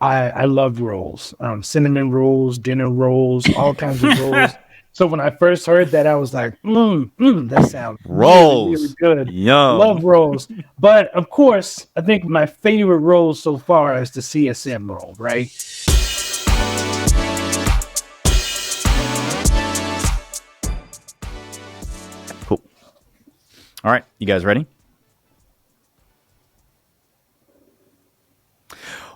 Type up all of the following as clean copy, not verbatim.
I love rolls, cinnamon rolls, dinner rolls, all kinds of rolls. So when I first heard that, I was like, that sounds really, really Rolls. good. Yum. Love rolls. But of course, I think my favorite roll so far is the CSM roll, right? Cool. All right. You guys ready?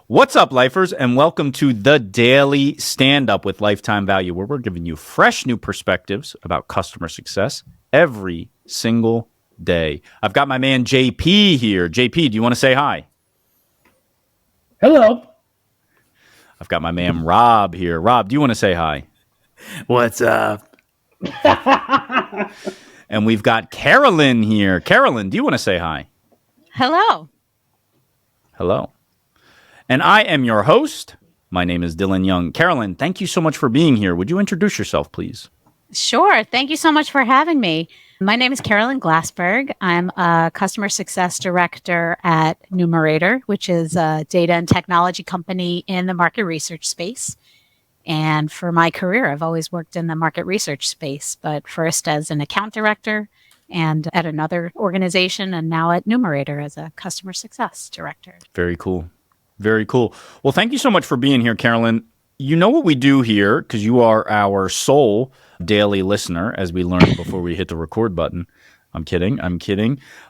What's up, lifers, and welcome to the Daily Standup with Lifetime Value, where we're giving you fresh new perspectives about customer success every single day. I've got my man JP here. JP, do you want to say hi? Hello. I've got my man Rob here. Rob, do you want to say hi? What's up? And we've got Carolyn here. Carolyn, do you want to say hi? Hello. Hello. And I am your host. My name is Dylan Young. Carolyn, thank you so much for being here. Would you introduce yourself, please? Sure. Thank you so much for having me. My name is Carolyn Glassberg. I'm a customer success director at Numerator, which is a data and technology company in the market research space. And for my career, I've always worked in the market research space, but first as an account director and at another organization, and now at Numerator as a customer success director. Very cool. Very cool. Well, thank you so much for being here, Carolyn. You know what we do here, because you are our sole daily listener, as we learned before we hit the record button. I'm kidding.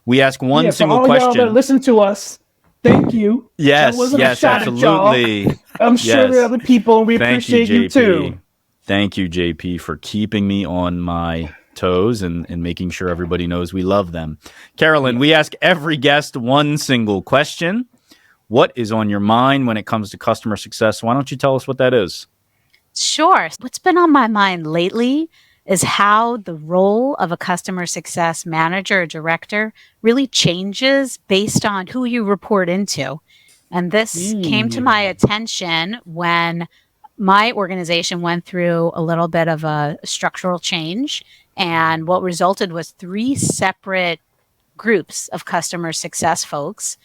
We ask one single for all question. Y'all that listen to us, thank you. Yes, that wasn't a shot absolutely. At y'all. I'm sure there are other people, and we appreciate you too. Thank you, JP, for keeping me on my toes and making sure everybody knows we love them. Carolyn, we ask every guest one single question. What is on your mind when it comes to customer success? Why don't you tell us what that is? Sure. What's been on my mind lately is how the role of a customer success manager or director really changes based on who you report into. And this came to my attention when my organization went through a little bit of a structural change. And what resulted was 3 separate groups of customer success folks,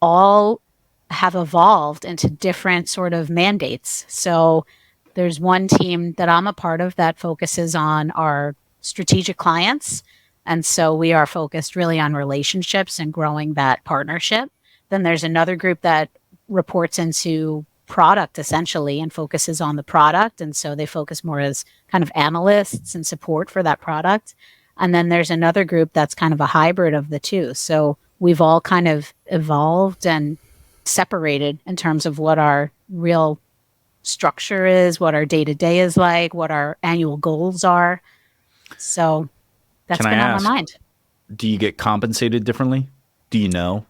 all have evolved into different sort of mandates. So there's one team that I'm a part of that focuses on our strategic clients. And so we are focused really on relationships and growing that partnership. Then there's another group that reports into product essentially and focuses on the product. And so they focus more as kind of analysts and support for that product. And then there's another group that's kind of a hybrid of the two. So we've all kind of evolved and separated in terms of what our real structure is, what our day-to-day is like, what our annual goals are. So that's been on my mind. Do you get compensated differently? Do you know?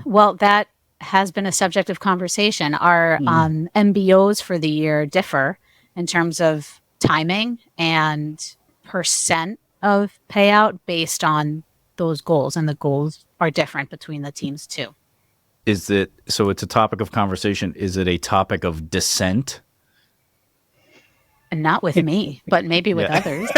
Well, that has been a subject of conversation. Our MBOs for the year differ in terms of timing and percent of payout based on those goals. And the goals are different between the teams too. Is it, so it's a topic of conversation. Is it a topic of dissent? Not with me, but maybe with others.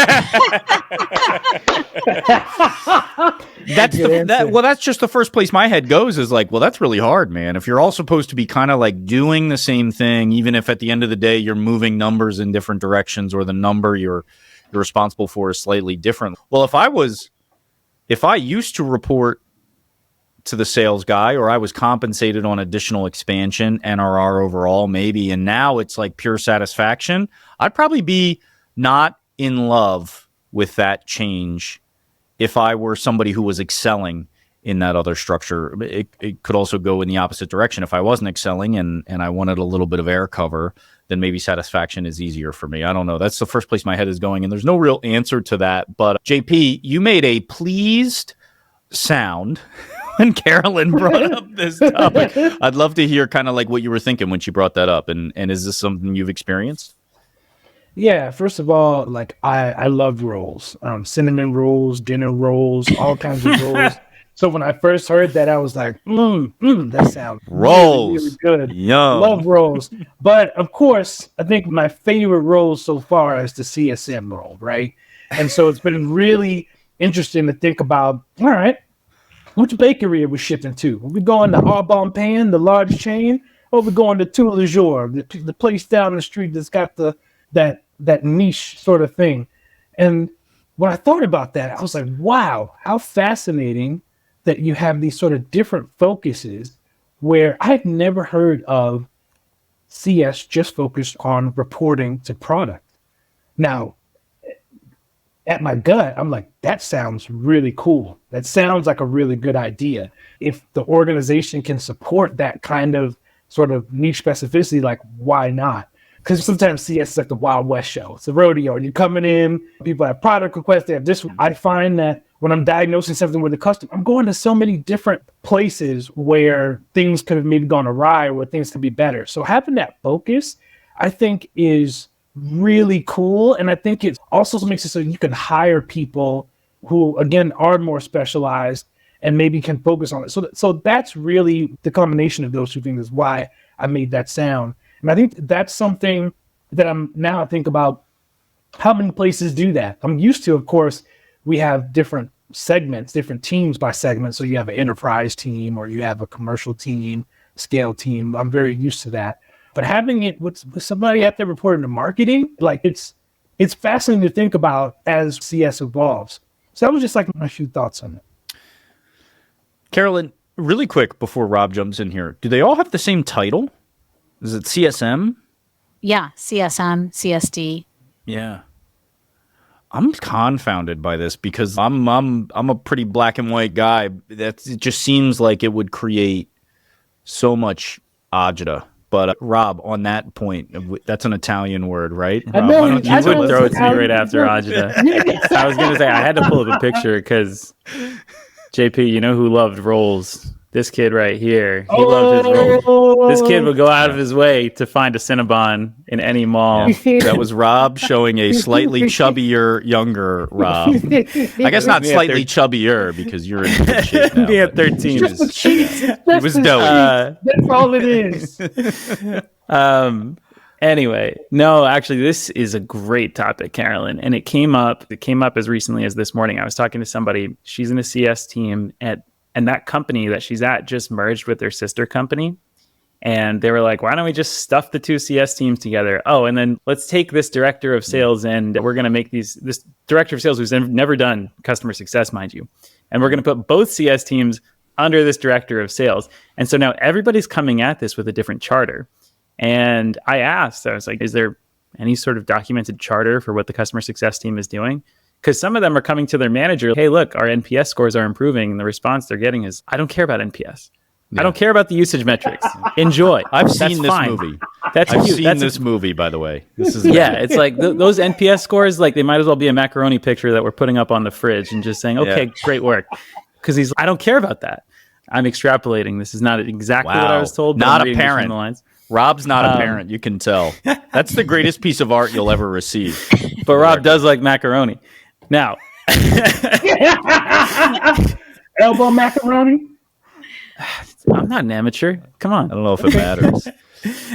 That's just the first place my head goes is like, well, that's really hard, man. If you're all supposed to be kind of like doing the same thing, even if at the end of the day you're moving numbers in different directions or the number you're responsible for is slightly different. Well, if I used to report to the sales guy, or I was compensated on additional expansion, NRR overall, maybe, and now it's like pure satisfaction, I'd probably be not in love with that change if I were somebody who was excelling in that other structure. It could also go in the opposite direction. If I wasn't excelling and I wanted a little bit of air cover, then maybe satisfaction is easier for me. I don't know. That's the first place my head is going, and there's no real answer to that. But JP, you made a pleased sound when Carolyn brought up this topic. I'd love to hear kind of like what you were thinking when she brought that up. And is this something you've experienced? Yeah, first of all, like I love rolls, cinnamon rolls, dinner rolls, all kinds of rolls. So when I first heard that, I was like, that sounds rolls. Really, really good. Yum. Love rolls. But of course, I think my favorite roll so far is the CSM roll, right? And so it's been really interesting to think about, all right, which bakery are we shipping to? Are we going to Arbonne Pan, the large chain? oh, we're going to Tour de Jour, the place down the street that's got that niche sort of thing. And when I thought about that, I was like, wow, how fascinating that you have these sort of different focuses where I've never heard of CS just focused on reporting to product. Now, at my gut, I'm like, that sounds really cool. That sounds like a really good idea. If the organization can support that kind of sort of niche specificity, like, why not? Because sometimes CS is like the Wild West show. It's a rodeo, and you're coming in, people have product requests, they have this. I find that when I'm diagnosing something with a customer, I'm going to so many different places where things could have maybe gone awry or where things could be better. So having that focus, I think, is really cool. And I think it also makes it so you can hire people who, again, are more specialized and maybe can focus on it. So that's really the combination of those two things is why I made that sound. And I think that's something that I think about how many places do that. I'm used to, of course, we have different segments, different teams by segment. So you have an enterprise team or you have a commercial team, scale team. I'm very used to that. But having it with somebody out there reporting to marketing, like it's fascinating to think about as CS evolves. So that was just like my few thoughts on it. Carolyn, really quick before Rob jumps in here, do they all have the same title? Is it CSM? Yeah, CSM, CSD. Yeah. I'm confounded by this because I'm a pretty black and white guy. It just seems like it would create so much agita. But Rob, on that point, that's an Italian word, right? Rob, you would throw it to me right after agita. I was going to say, I had to pull up a picture because, JP, you know who loved rolls? This kid right here. He loved his rolls. This kid would go out of his way to find a Cinnabon in any mall. Yeah. That was Rob showing a slightly chubbier, younger Rob. I guess not slightly chubbier because you're in good shape now. Me at 13. It was doughy. That's all it is. Anyway, no, actually, this is a great topic, Carolyn. And it came up as recently as this morning. I was talking to somebody. She's in a CS team and that company that she's at just merged with their sister company. And they were like, why don't we just stuff the two CS teams together? Oh, and then let's take this director of sales and we're going to make this director of sales who's never done customer success, mind you. And we're going to put both CS teams under this director of sales. And so now everybody's coming at this with a different charter. And I was like, is there any sort of documented charter for what the customer success team is doing? Because some of them are coming to their manager, hey, look, our NPS scores are improving. And the response they're getting is, I don't care about NPS. Yeah. I don't care about the usage metrics. Enjoy. I've seen this movie. I've seen this movie, by the way. This is it's like those NPS scores, like they might as well be a macaroni picture that we're putting up on the fridge and just saying, okay, great work. Because he's like, I don't care about that. I'm extrapolating. This is not exactly what I was told. But not a parent. Rob's not a parent. You can tell. That's the greatest piece of art you'll ever receive. But Rob does like macaroni. Now, elbow macaroni. I'm not an amateur. Come on. I don't know if it matters.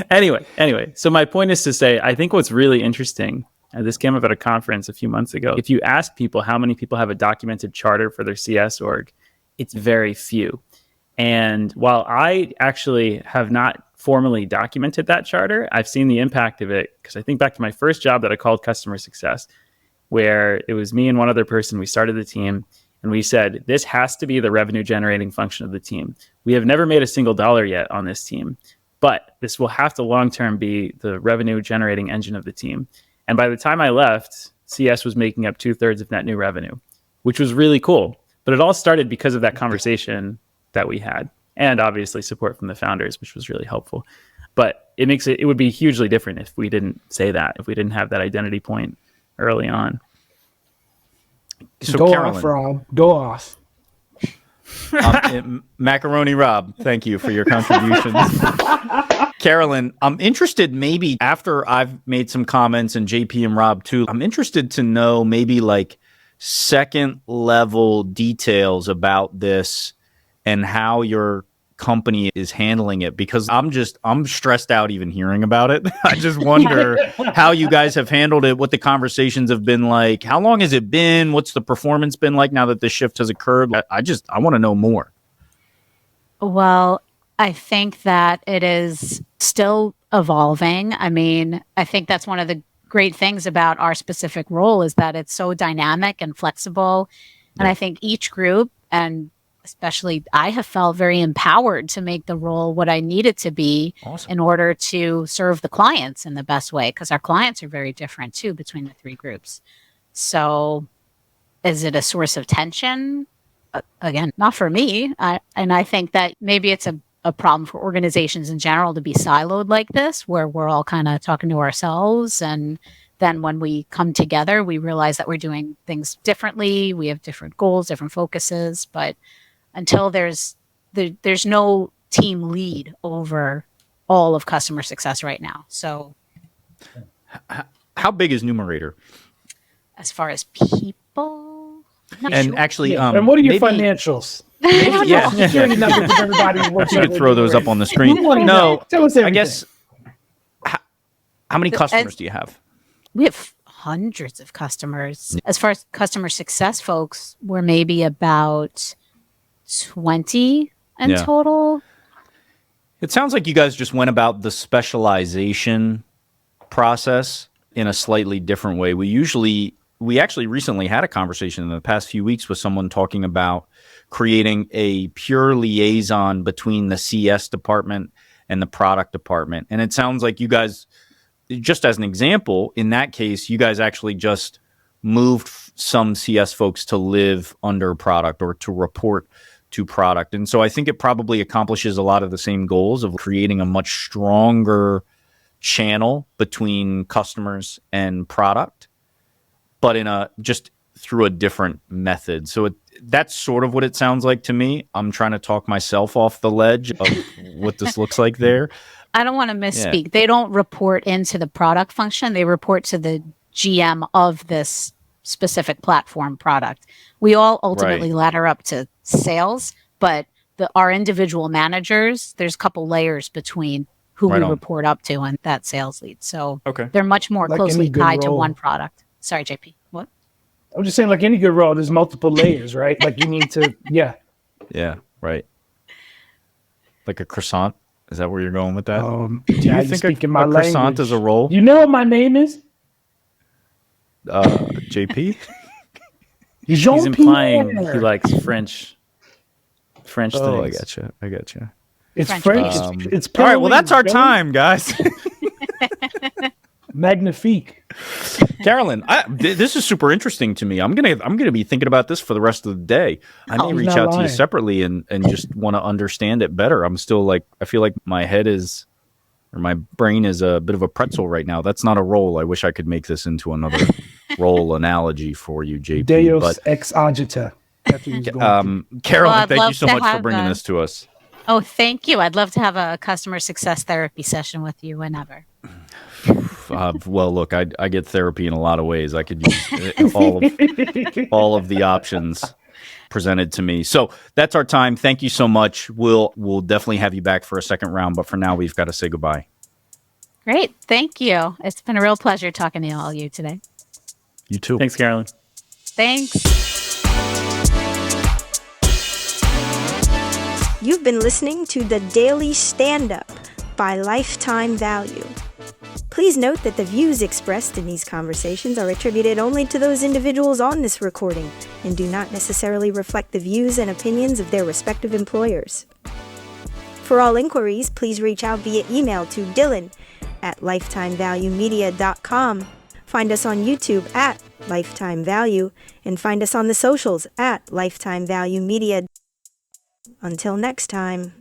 Anyway. So my point is to say, I think what's really interesting, and this came up at a conference a few months ago. If you ask people how many people have a documented charter for their CS org, it's very few. And while I actually have not formally documented that charter, I've seen the impact of it because I think back to my first job that I called customer success, where it was me and one other person. We started the team and we said, this has to be the revenue generating function of the team. We have never made a single dollar yet on this team, but this will have to long-term be the revenue generating engine of the team. And by the time I left, CS was making up 2/3 of net new revenue, which was really cool. But it all started because of that conversation that we had. And obviously support from the founders, which was really helpful. But it would be hugely different if we didn't say that, if we didn't have that identity point early on. So go Carolyn, off, Rob. Go off. Macaroni Rob, thank you for your contributions. Carolyn, I'm interested maybe after I've made some comments and JP and Rob too, I'm interested to know maybe like second level details about this and how your company is handling it, because I'm stressed out even hearing about it. I just wonder how you guys have handled it, what the conversations have been like, how long has it been, what's the performance been like now that the shift has occurred. I want to know more. Well, I think that it is still evolving. I mean, I think that's one of the great things about our specific role is that it's so dynamic and flexible. And I think each group, and especially I have felt very empowered to make the role what I need it to be in order to serve the clients in the best way, because our clients are very different too between the three groups. So is it a source of tension? Again, not for me. And I think that maybe it's a problem for organizations in general to be siloed like this, where we're all kind of talking to ourselves. And then when we come together, we realize that we're doing things differently. We have different goals, different focuses. But until there's no team lead over all of customer success right now. So how big is Numerator? as far as people, not And sure. actually, and what are your maybe- financials? Yeah. Security numbers of everybody who works You at could throw those up on the screen. We wanna know. No, Tell us I everything. guess. How many customers do you have? We have hundreds of customers. As far as customer success folks, we're maybe about 20 in Yeah. total. It sounds like you guys just went about the specialization process in a slightly different way. We actually recently had a conversation in the past few weeks with someone talking about creating a pure liaison between the CS department and the product department. And it sounds like you guys, just as an example, in that case, you guys actually just moved some CS folks to live under product or to report to product. And so I think it probably accomplishes a lot of the same goals of creating a much stronger channel between customers and product, but just through a different method. So that's sort of what it sounds like to me. I'm trying to talk myself off the ledge of what this looks like there. I don't want to misspeak. They don't report into the product function. They report to the GM of this specific platform product. We all ultimately ladder up to sales, but our individual managers, there's a couple layers between who we report up to and that sales lead. So they're much more Like closely any good tied to role. one product. Sorry, JP. What? I'm just saying, like any good role, there's multiple layers, right? Like you need to, Yeah, right. Like a croissant. Is that where you're going with that? Do you think speaking a my croissant language. is a role? You know what my name is? JP? He's implying he likes French things. Oh, I gotcha. It's French French. pastry. It's All right, well, that's our Billy. time, guys. Magnifique. Carolyn, this is super interesting to me. I'm gonna be thinking about this for the rest of the day. I may he's reach not out to you lying. separately and just want to understand it better. I'm still I feel like my brain is a bit of a pretzel right now. That's not a roll. I wish I could make this into another roll analogy for you, JP. Deus but ex agita. That's what he's going Carolyn, I'd thank you love so to much for have bringing a- this to us. Oh, thank you. I'd love to have a customer success therapy session with you whenever. Well, look, I get therapy in a lot of ways. I could use all of the options presented to me. So that's our time. Thank you so much. We'll definitely have you back for a second round, but for now, we've got to say goodbye. Great. Thank you. It's been a real pleasure talking to all of you today. You too. Thanks, Carolyn. Thanks. You've been listening to the Daily Standup by Lifetime Value. Please note that the views expressed in these conversations are attributed only to those individuals on this recording and do not necessarily reflect the views and opinions of their respective employers. For all inquiries, please reach out via email to dylan@lifetimevaluemedia.com. Find us on YouTube @Lifetime Value and find us on the socials @Lifetime Value Media. Until next time.